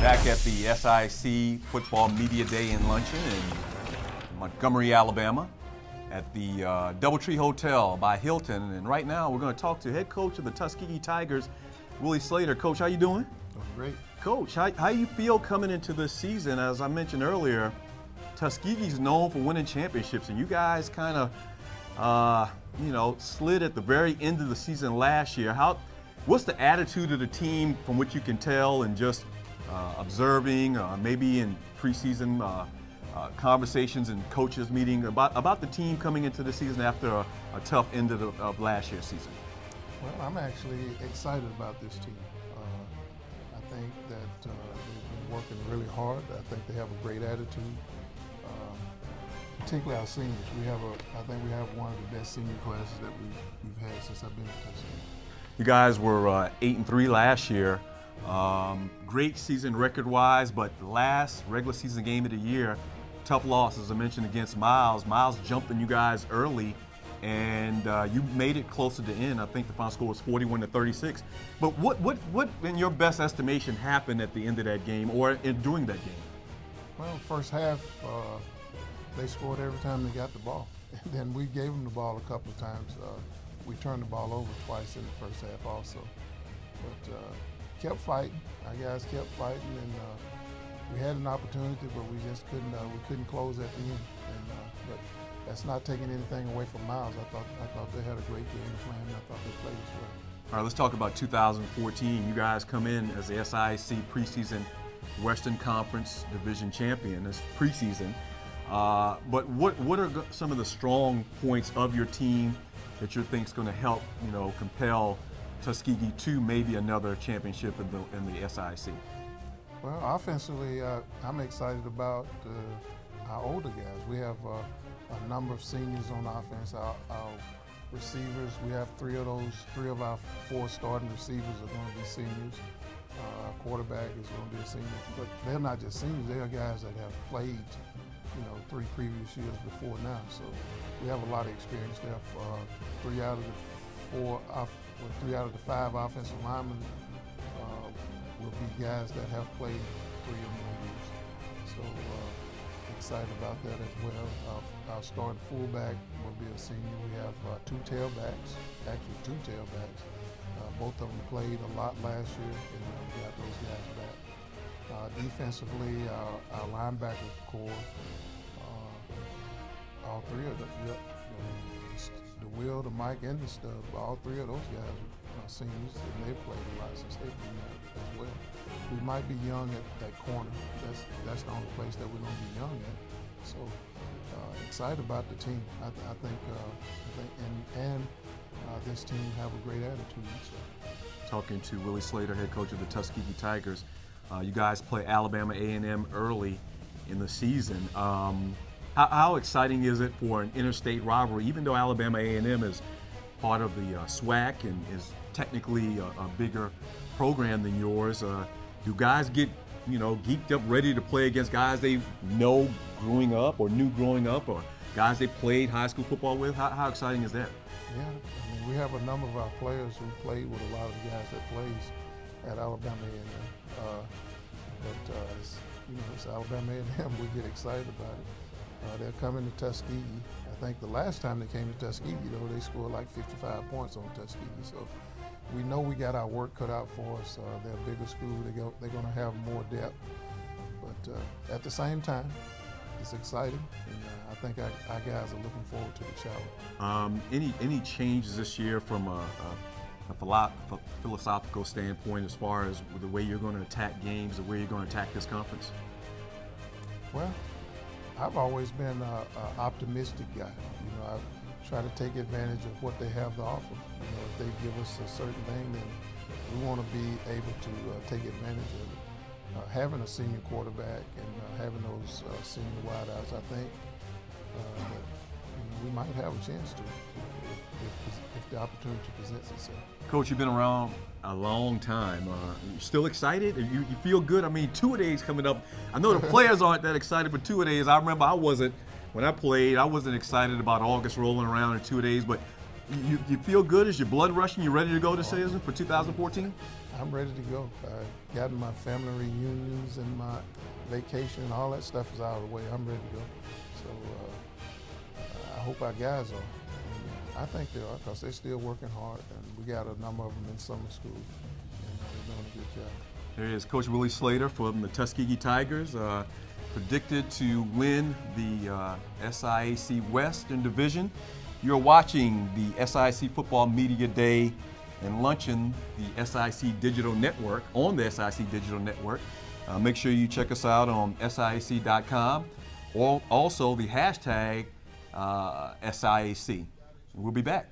Back at the SIAC Football Media Day and Luncheon in Montgomery, Alabama, at the Doubletree Hotel by Hilton. And right now, we're going to talk to head coach of the Tuskegee Tigers, Willie Slater. Coach, how you doing? Doing great. Coach, how you feel coming into this season? As I mentioned earlier, Tuskegee's known for winning championships, and you guys kind of, slid at the very end of the season last year. What's the attitude of the team from what you can tell and just observing, maybe in preseason conversations and coaches meeting about the team coming into the season after a tough end of last year's season? Well, I'm actually excited about this team. I think that they've been working really hard. I think they have a great attitude. Particularly our seniors. I think we have one of the best senior classes that we've had since I've been at Tuskegee. You guys were 8-3 last year. Great season record-wise, but the last regular season game of the year, tough loss, as I mentioned, against Miles. Miles jumped on you guys early, and you made it close to the end. I think the final score was 41-36. But what, in your best estimation, happened at the end of that game or during that game? Well, first half, they scored every time they got the ball. And then we gave them the ball a couple of times. We turned the ball over twice in the first half also. But kept fighting. Our guys kept fighting, and we had an opportunity, but we just couldn't close at the end. But that's not taking anything away from Miles. I thought they had a great game plan, and I thought they played as well. All right, let's talk about 2014. You guys come in as the SIAC preseason Western Conference Division champion. It's preseason. But what are some of the strong points of your team that you think is going to help, compel Tuskegee to maybe another championship in the SIAC? Well, offensively, I'm excited about our older guys. We have a number of seniors on offense. Our receivers, we have three of our four starting receivers are going to be seniors. Our quarterback is going to be a senior. But they're not just seniors, they are guys that have played 3 previous years before now. So we have a lot of experience. They have 3 out of the 5 offensive linemen will be guys that have played 3 or more years. So excited about that as well. Our starting fullback will be a senior. We have 2 tailbacks, actually 2 tailbacks. Both of them played a lot last year, and we got those guys back. Defensively, our linebacker core, all 3 of them, the Will, the Mike, and the Stub, all 3 of those guys are seniors, and they've played a lot since they've been there as well. We might be young at that corner. That's the only place that we're going to be young at. So excited about the team. I think this team have a great attitude. So. Talking to Willie Slater, head coach of the Tuskegee Tigers. You guys play Alabama A&M early in the season. How exciting is it for an interstate rivalry, even though Alabama A&M is part of the SIAC and is technically a bigger program than yours? Do guys get, geeked up, ready to play against guys they know growing up or knew growing up, or guys they played high school football with? How exciting is that? Yeah, we have a number of our players who played with a lot of the guys that plays at Alabama A&M. It's Alabama A&M. We get excited about it. They're coming to Tuskegee. I think the last time they came to Tuskegee, they scored like 55 points on Tuskegee. So we know we got our work cut out for us. They're a bigger school. They're going to have more depth. But at the same time, it's exciting, and I think our guys are looking forward to the challenge. Any changes this year from a philosophical standpoint as far as the way you're going to attack games, the way you're going to attack this conference? Well, I've always been an optimistic guy. I try to take advantage of what they have to offer. If they give us a certain thing, then we want to be able to take advantage of it. Having a senior quarterback and having those senior wideouts, I think that we might have a chance to if the opportunity presents itself. Coach, you've been around a long time. You still excited? You feel good? I mean, two-a-days coming up. I know the players aren't that excited for two-a-days. I remember when I played, I wasn't excited about August rolling around in 2 days, but you feel good? Is your blood rushing? You ready to go this season for 2014? I'm ready to go. I gotten my family reunions and my vacation, all that stuff is out of the way. I'm ready to go. So I hope our guys are. And I think they are because they're still working hard, and we got a number of them in summer school, and they're doing a good job. There is Coach Willie Slater from the Tuskegee Tigers, predicted to win the SIAC Western Division. You're watching the SIAC Football Media Day and Luncheon, the SIAC Digital Network, on the SIAC Digital Network. Make sure you check us out on SIAC.com, or also the hashtag SIAC. We'll be back.